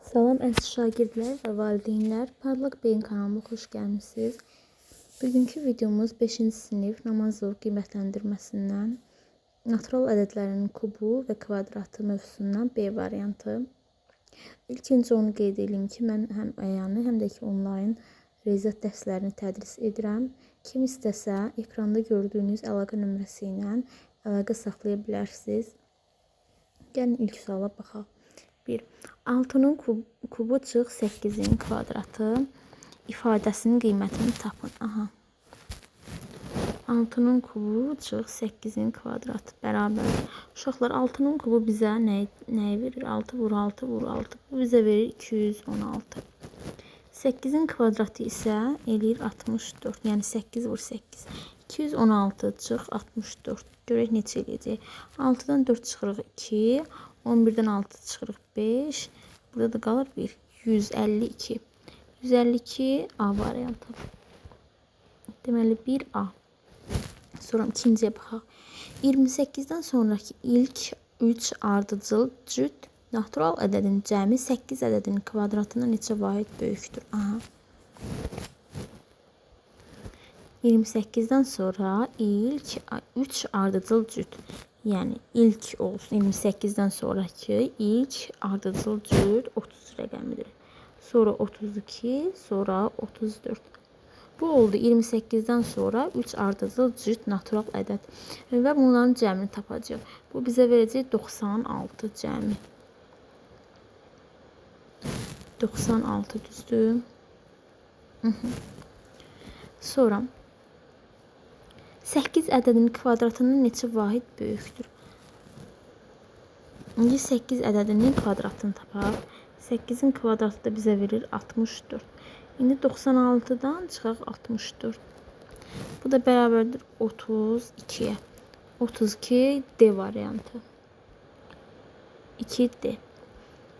Salam əziz şagirdlər və valideynlər, Parlaq Beyin kanalıma xoş gəlmisiniz. Bugünkü videomuz 5-ci sinif namazov qiymətləndirməsindən natural ədədlərin kubu və kvadratı mövzusundan B variantı. İlk öncə onu qeyd edeyim ki, mən həm əyani, həm də ki onlayn riyaziyyat dərslərini tədris edirəm. Kim istəsə, ekranda gördüyünüz əlaqə nömrəsi ilə əlaqə saxlaya bilərsiniz. Gəlin ilk suala baxaq. 1. 6'nın kubu çıx 8'in kvadratı ifadəsinin qiymətini tapın. 6'nın kubu çıx 8'in kvadratı bərabər. Uşaqlar 6'nın kubu bizə nəyi verir? 6 vur 6 vur 6. Bu bizə verir 216. 8'in kvadratı isə eləyir 64. Yəni 8 vur 8. 216 çıx 64. Görək neçə eləyəcək. 6'dan 4 çıxırıq 2. 11'den 6 çıxırıq 5. Burada da qalır 1. 152. 152 A variantı. Deməli 1A. Sonra ikinciyə baxaq. 28'den sonraki ilk 3 ardıcıl cüt natural ədədin cəmi 8 ədədinin kvadratına neçə vahid böyükdür? 28'den sonra ilk 3 ardıcıl cüt. Yani ilk olsun 28'den sonraki ilk ardıcıl cüt 30 rəqəmidir. Sonra 32, sonra 34. Bu oldu 28'den sonra 3 ardıcıl cüt natural ədəd. Və bunların cəmini tapacaq. Bu bizə verəcək 96 cəmi. 96 düzdür. Sonra 8 ədədinin kvadratının neçə vahid böyükdür? İndi 8 ədədinin kvadratını tapaq. 8'in kvadratı da bizə verir 64. İndi 96'dan çıxaq 64. Bu da bərabərdir 32'ye. 32 D variantı. 2D.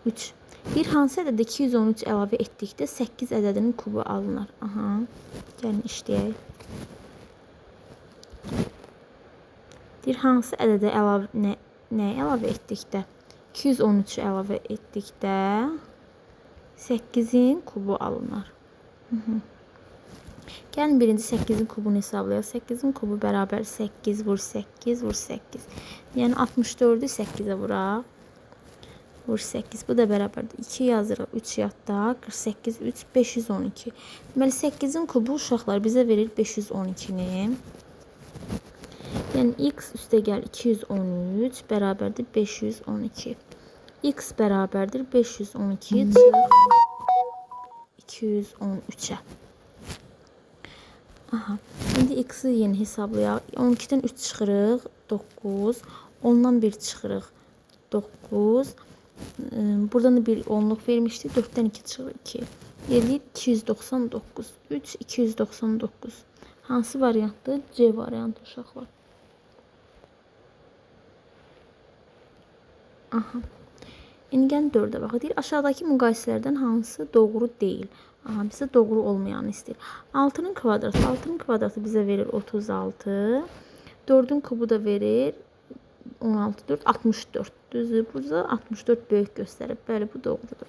3. Bir hansı ədədə 213 əlavə etdikdə 8 ədədinin kubu alınır. Gəlin işləyək. Bir hansı ədədə nəyi əlavə etdikdə 213 əlavə etdikdə 8'in kubu alınır. Gəlin birinci 8'in kubunu hesablayaq. 8'in kubu bərabər 8 vur 8 vur 8. Yəni 64'ü 8'e vuraq. Vur 8. Bu da bərabərdir. 2 yazırıq. 3 yadda. 48, 3, 512. Deməli 8'in kubu uşaqlar bizə verir 512'ni. Yəni x üstəgəl 213 bərabərdir 512. X bərabərdir 512 çıxır 213'ə. İndi x'i yeni hesablayaq. 12'den 3 çıxırıq 9. 10'dan 1 çıxırıq 9. Buradan da bir onluq vermişdik. 4'ten 2 çıxır 2. Eləyir 299. 3 299. Hansı variantdır? C variantı uşaqlar. İndi gəlin 4'ə baxaq. Deyir, aşağıdakı müqayisələrdən hansı doğru deyil? Bizə doğru olmayanı istəyir. 6'nın kvadratı. 6'nın kvadratı bizə verir 36. 4'ün kubu da verir 16, 4, 64. Düzdür. Burada 64 böyük göstərib. Bəli, bu doğrudur.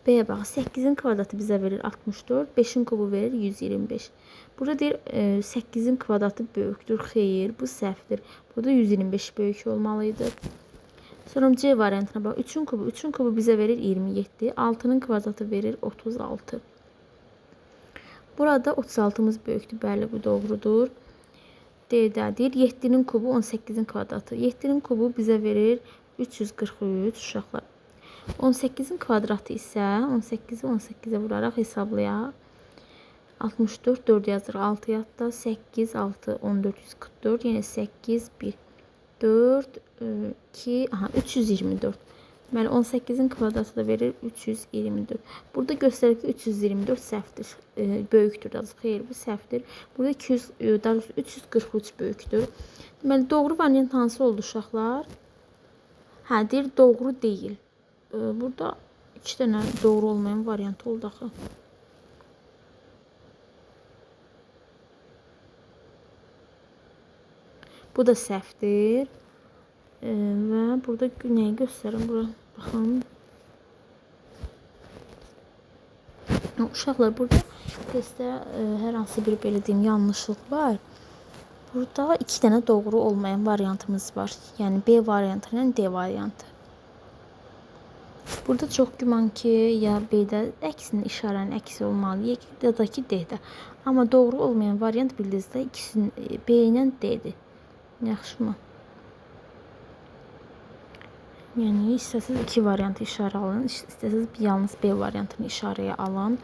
B'yə bax. 8'in kvadratı bizə verir 64. 5'in kubu verir 125. Burada deyir 8'in kvadratı böyükdür. Xeyr, bu səhvdir. Burada 125 böyük olmalıydı. Sonra C variantına bax. 3'ün kubu. 3'ün kubu bizə verir 27. 6'nın kvadratı verir 36. Burada 36'mız böyükdür. Bəli, bu doğrudur. D'də deyir 7'nin kubu 18'in kvadratı. 7'nin kubu bizə verir 343 uşaqlar. 18'in kvadratı isə 18'i 18'e vuraraq hesablayaq. 64 4 yazırıq. 6 yadda 8 6 14 144. Yəni 8 1 4 2 324. Deməli 18'in kvadratı da verir 324. Burada göstərir ki 324 səhvdir. Böyükdür da. Xeyr, bu səhvdir. Burada 343 böyükdür. Deməli doğru variant hansı oldu uşaqlar? Deyir doğru deyil. Burada 2 dənə doğru olmayan variant oldu axı. Bu da səhvdir. Və burada nəyi göstərim? Bura baxın. Uşaqlar, burada testdə hər hansı bir belə deyim yanlışlıq var. Burada 2 dənə doğru olmayan variantımız var. Yəni B variantı ilə D variantı. Burada çox güman ki, ya B-də əksinin işarənin əksi olmalı, ya da ki D-də. Amma doğru olmayan variant bildinizdə ikisinin B ilə D-dir. Yaxşımı? Yəni istəsəz 2 variantı işarə alın, istəsəz yalnız B variantını işarəyə alın.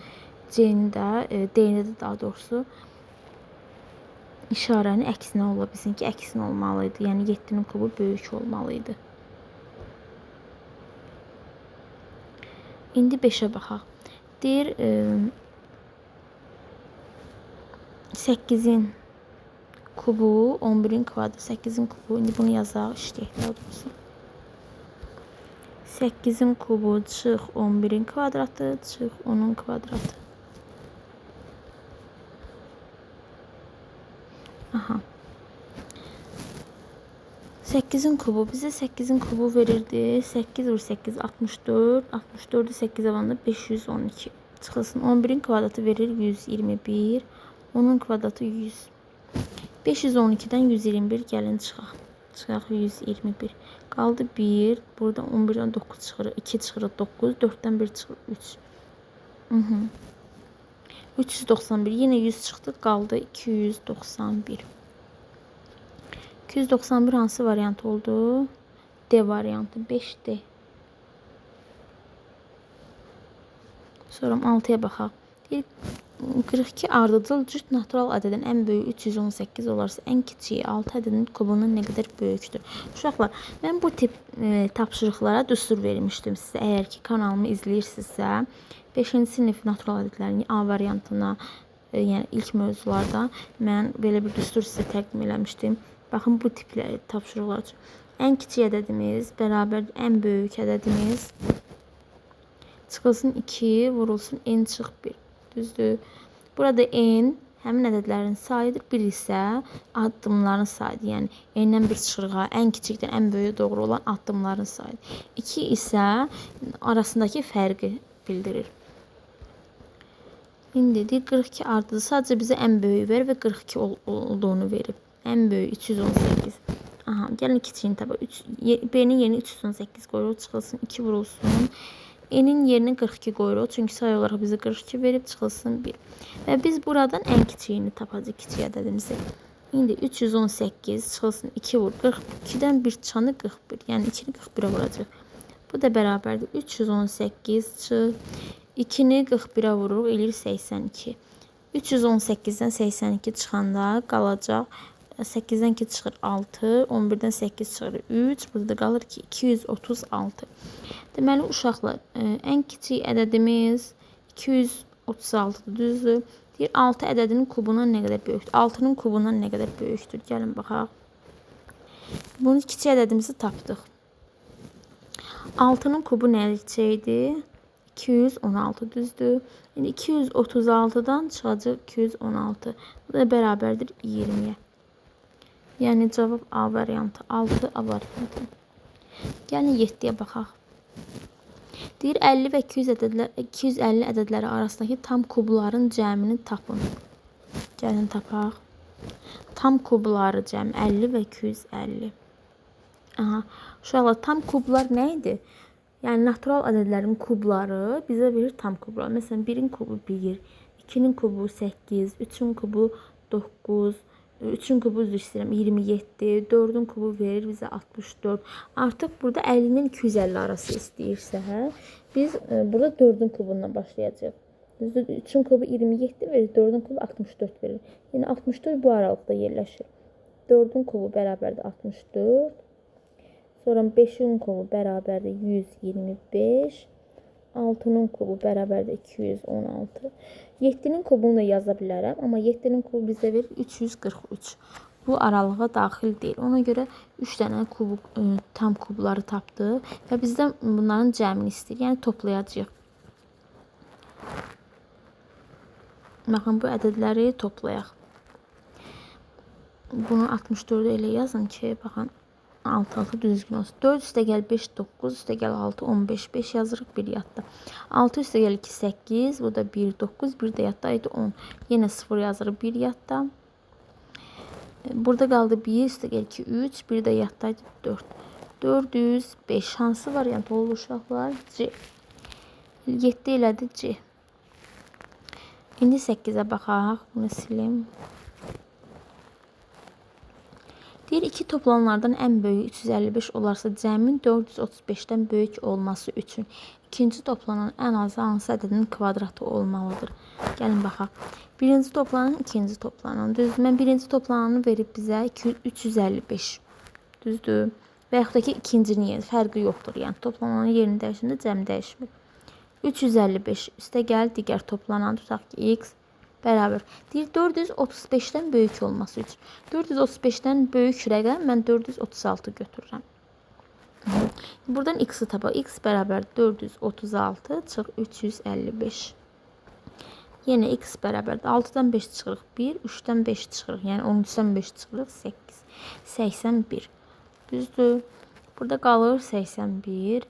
C-ni də, D-ni də daha doğrusu işarənin əksinə ola bilsin ki, əksinə olmalıydı. Yəni 7-nin kubu böyük olmalıydı. İndi 5-ə baxaq. Deyir 8-in kubu 11-in kvadratı. 8-in kubu. İndi bunu yazaq, işləyək daha doğrusu. 8-in kubu çıx 11-in kvadratı, çıx 10-un kvadratı. Aha. 8'in kubu bizə 8'in kubu verirdi. 8 vur 8 64. 64'ü 8'e alanda 512. Çıxılsın. 11'in kvadratı verir 121. 10'un kvadratı 100. 512'dən 121 gəlin çıxaq. Çıxaq 121. Qaldı 1. Burada 11'dən 9 çıxır. 2 çıxır 9. 4'dən 1 çıxır 3. 391. Yine 100 çıxdı. Qaldı 291. 291 hansı variant oldu? D variantı. 5D. Sonra 6'ya baxaq. 42 ardıcıl cüt natural ədədin ən böyüyü 318 olarsa, ən kiçiyi 6 ədədin kubunun nə qədər böyükdür? Uşaqlar, mən bu tip tapşırıqlara düstur vermişdim sizə. Əgər ki kanalımı izləyirsinizsə, 5-ci sinif natural ədədlərin A variantına, yəni ilk mövzularda mən belə bir düstur sizə təqdim eləmişdim. Baxın bu tipləri tapşırıqlar üçün. Ən kiçik ədədimiz bərabər ən böyük ədədimiz. Çıxılsın 2, vurulsun n çıx 1. Düzdür. Burada n həmin ədədlərin sayıdır. 1 isə addımların sayıdır. Yəni n-dən 1 çıxırıq, ən kiçikdən ən böyüyə doğru olan addımların sayıdır. 2 isə arasındakı fərqi bildirir. İndi deyir 42 ardıcı sadəcə bizə ən böyüyü verir və 42 olduğunu verib. Ən böyük 318. Aha, gəlin kiçiyini tapaq. B-nin yerini 318 qoyuruq, çıxılsın 2 vurulsun. N'in yerini 42 qoyuruq. Çünki sayı olaraq bizə 42 verib, çıxılsın 1. Və biz buradan ən kiçiyini tapacaq, kiçik ədədimizi. İndi 318 çıxılsın 2 vur. 42-dən 1 çıxanı 41. Yəni 2-ni 41'ə vuracaq. Bu da bərabərdir. 318 çıx. 2-ni 41'ə vururuq, eləyir 82. 318'dən 82 çıxanda qalacaq. 8'dən 2 çıxır 6, 11'dən 8 çıxır 3, burada qalır ki 236. Deməli uşaqlar, ən kiçik ədədimiz 236-dır, düzdür. Deyir 6 ədədinin kubundan nə qədər böyükdür? 6'nın kubundan nə qədər böyükdür? Gəlin baxaq. Bunu kiçik ədədimizi tapdıq. 6'nın kubu nəticəydi? 216, düzdür. Yəni 236'dan çıxacaq 216. Bu da bərabərdir 20'yə. Yəni cavab A variantı, 6 A variantı. Gəlin 7'yə baxaq. Deyir 50 və 250 ədədləri arasındakı tam kubların cəmini tapın. Gəlin tapaq. Tam kubları cəm 50 və 250. Aha, uşaqlar tam kublar nə idi? Yəni natural ədədlərin kubları bizə verir tam kublar. Məsələn 1'in kubu 1, 2'nin kubu 8, 3'ün kubu 9, 3'ün kubu 27, 4'ün kubu verir bizə 64. Artıq burada 50'nin 250 arası istəyirsə, biz burada 4'ün kubundan başlayacağıq. 3'ün kubu 27 verir, 4'ün kubu 64 verir. Yəni 64 bu aralıqda yerləşir. 4'ün kubu bərabərdir 64. Sonra 5'in kubu bərabərdir 125. 6'nın kubu bərabərdir 216. 7'nin kubunu da yaza bilərəm. Amma 7'nin kubu bizə verir 343. Bu aralığa daxil deyil. Ona görə 3 dənə kubu, tam kubları tapdıq. Və bizdən bunların cəmini istəyir. Yəni toplayacağıq. Baxın bu ədədləri toplayaq. Bunu 64'ü elə yazın ki, baxın 6 6 düzgün olsun. 4 üstə gəl 5 9 üstə gəl 6 15 5 yazırıq bir yadda. 6 üstə gəl 2 8 bu da 1 9 bir də yadda idi 10. Yenə 0 yazırıq bir yadda. Burada qaldı 1 üstə gəl 2 3 bir də yadda idi 4. 405 hansı variant olur uşaqlar? C. 7 elədi C. İndi 8-ə baxaq. Bunu silim. Deyir, iki toplananlardan ən böyüyü 355 olarsa cəmin 435-dən böyük olması üçün ikinci toplanan ən azı hansı ədədin kvadratı olmalıdır? Gəlin baxaq. Birinci toplanan, ikinci toplanan. Düzdür, mən birinci toplananı verib bizə 355. Düzdür. Və yaxud da ki, ikincinin yeri fərqi yoxdur. Yəni, toplananın yerini dəyişəndə cəm dəyişmir. 355 üstə gəl digər toplanan tutaq ki, x bərabər. Deyir, 435-dən böyük olması üçün. 435-dən böyük rəqəm mən 436 götürürəm. Buradan x-i tapaq. X bərabər 436 çıx 355. Yenə x bərabər 6-dan 5 çıxırıq 1, 3-dən 5 çıxırıq. Yəni 13-dən 5 çıxırıq 8. 81. Düzdür. Burada qalır 81.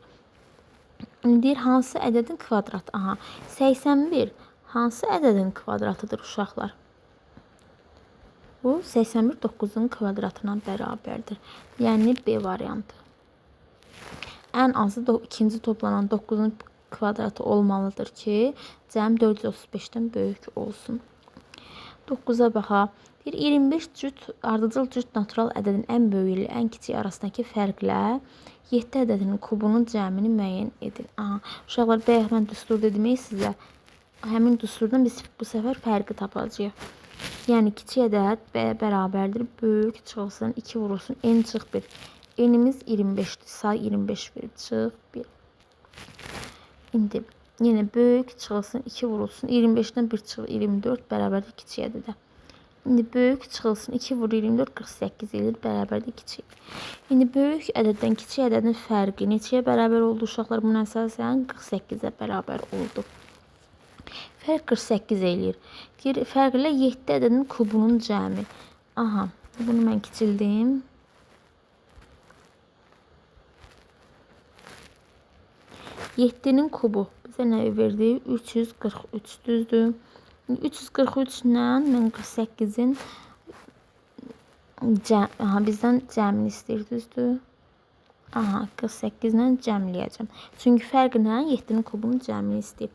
Deyir, hansı ədədin kvadratı? Aha, 81. Hansı ədədin kvadratıdır uşaqlar? Bu 81 9-un kvadratına bərabərdir. Yəni B variantı. Ən azı ikinci toplanan 9-un kvadratı olmalıdır ki, cəm 435-dən böyük olsun. 9-a baxaq. Deyir, 25 cüt, ardıcıl cüt natural ədədin ən böyüyü ilə ən kiçik arasındakı fərqlə 7 ədədinin kubunun cəmini müəyyən edin. Aha, uşaqlar, bayaq mən düstur demək sizə. Həmin düsturdan biz bu səfər fərqi tapacağıq. Yəni, kiçik ədəd bərabərdir. Böyük çıxılsın, 2 vurulsun, n çıx 1. N'imiz 25-dir. Say 25 verib, çıx 1. İndi, yenə böyük çıxılsın, 2 vurulsun, 25-dən 1 çıx 24 bərabərdir kiçik ədədə. İndi böyük çıxılsın, 2 vur 24 48 edir, bərabərdir kiçik. İndi böyük ədəddən kiçik ədədin fərqi neçəyə bərabər oldu uşaqlar? Buna əsasən 48-ə bərabər oldu. Fərq 48 eləyir. Deyir, fərqlə 7 ədədin kubunun cəmi. Aha, bunu mən kiçildim. Yeddinin kubu bizə nə verdi? 343 düzdür. 343 ilə mən 48-in bizdən cəmini istəyir, düzdür. Aha, 48 ilə cəmləyəcəm. Çünki fərqlə 7-nin kubunun cəmini istəyir.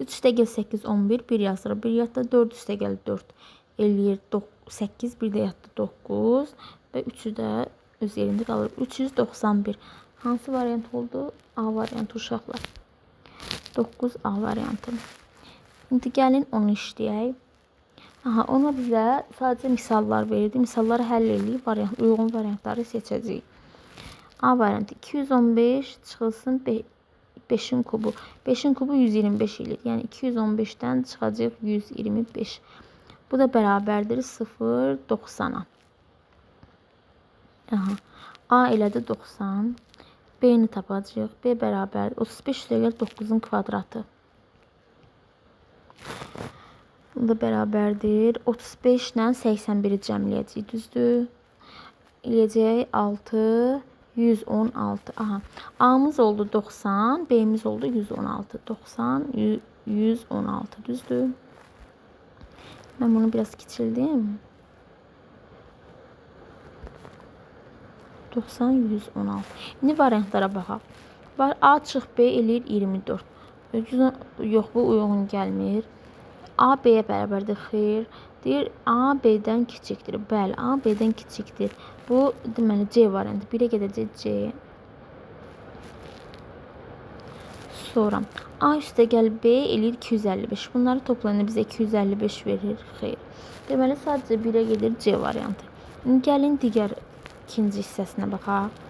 3 üstə gəl 8, 11, 1 yazırıq. 1 yadda 4 üstə gəl 4. Eləyir 8, 1 də yadda 9 və 3-ü də öz yerində qalır. 391. Hansı variant oldu? A variantı uşaqlar. 9A variantı. İndi gəlin onu işləyək. Aha, ona bizə sadəcə misallar verildi. Misalları həll edib uyğun variantları seçəcəyik. A variantı 215 çıxılsın 5-in kubu. 5-in kubu 125 edir. Yəni 215-dən çıxacaq 125. Bu da bərabərdir 0, 90-a. Aha. A elədi 90. B-ni tapacaq. B bərabər 35 üstə gəl 9-un kvadratı. Bu da bərabərdir 35 ilə 81-i cəmləyəcək. Düzdür. Eləyəcək 6, 116. Aha. A'mız oldu 90, B'miz oldu 116. 90, 116. Düzdür. Mən bunu biraz kiçildim. 90, 116. İndi variantlara baxaq. A çıx B eləyir 24. Yox, bu uyğun gəlmir. A B-yə bərabərdir, xeyr. Deyir, A B-dən kiçikdir. Bəli, A B-dən kiçikdir. Bu, deməli, C variantı. 1-ə gedəcək C. Sonra A üstə gəl B eləyir 255. Bunları toplayanda bizə 255 verir, xeyr. Deməli, sadəcə 1-ə gedir C variantı. Gəlin digər ikinci hissəsinə baxaq.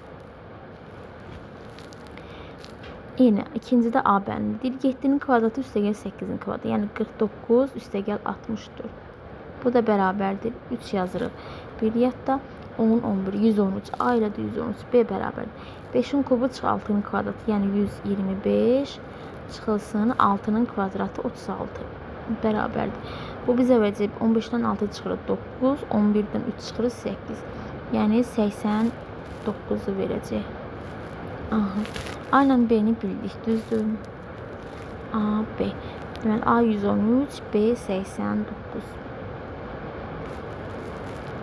Yenə ikincidə A bəndi. Deyir, 7-nin kvadratı üstə gəl 8-in kvadratı. Yəni 49 üstə gəl 64. Bu da bərabərdir. 3 yazırıq. 1 yadda 10, 11, 113. A ilə də 113. B bərabərdir. 5-in kubu çıx 6-nın kvadratı. Yəni 125 çıxılsın 6-nın kvadratı 36. Bərabərdir. Bu bizə verəcək 15-dən 6 çıxırıq 9, 11-dən 3 çıxırıq 8. Yəni 80 9'u verəcək. Aha. A ilə B-ni bildik, düzdür? A, B. Deməli, A 113, B 89.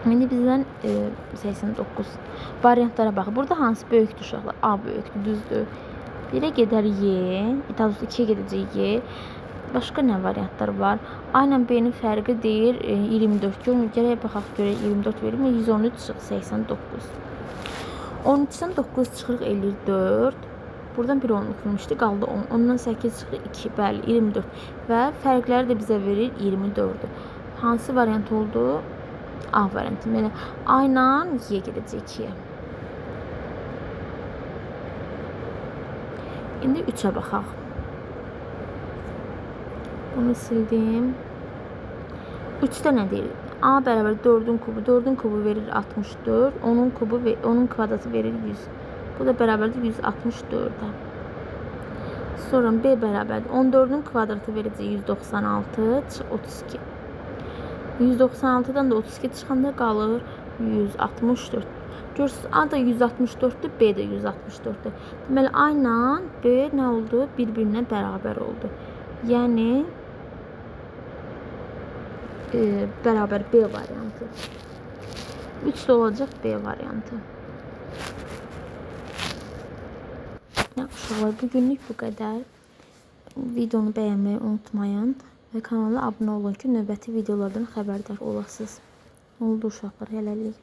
İndi bizdən 89 variantlara bax. Burada hansı böyükdür uşaqlar? A böyükdür, düzdür? 1-ə gedər Y, daha doğrusu 2-yə gedəcək Y. Başqa nə variantlar var? A ilə B-nin fərqi deyir 24. Görün, gərək baxaq görək 24 verir mi? 113 çıxır 89. 13-dən 9 çıxırıq 54. Buradan bir onluq vermişdi, qaldı 10. Ondan 8 çıxır 2, bəli 24. Və fərqləri də bizə verir 24-dür. Hansı variant oldu? A variantı. Yəni A ilə Y gedəcək 2-yə. İndi 3-ə baxaq. Bunu sildim. 3-də nə deyir? A bərabər 4-ün kubu. 4-ün kubu verir 64. Onun kvadratı verir 100. Bu da bərabərdir 164-ə. Sonra B bərabərdir. 14-ün kvadratı verəcək 196. Çıx 32. 196-dan da 32 çıxanda qalır 164. Görürsünüz, A da 164'dür, B də 164'dür. Deməli, A ilə B nə oldu? Bir-birinə bərabər oldu. Yəni, bərabər B variantı. 3 də olacaq B variantı. Uşaqlar, bugünlük bu qədər. Videonu bəyənməyi unutmayın. Və kanala abunə olun ki, növbəti videolardan xəbərdar olasınız. Oldu uşaqlar, hələlik.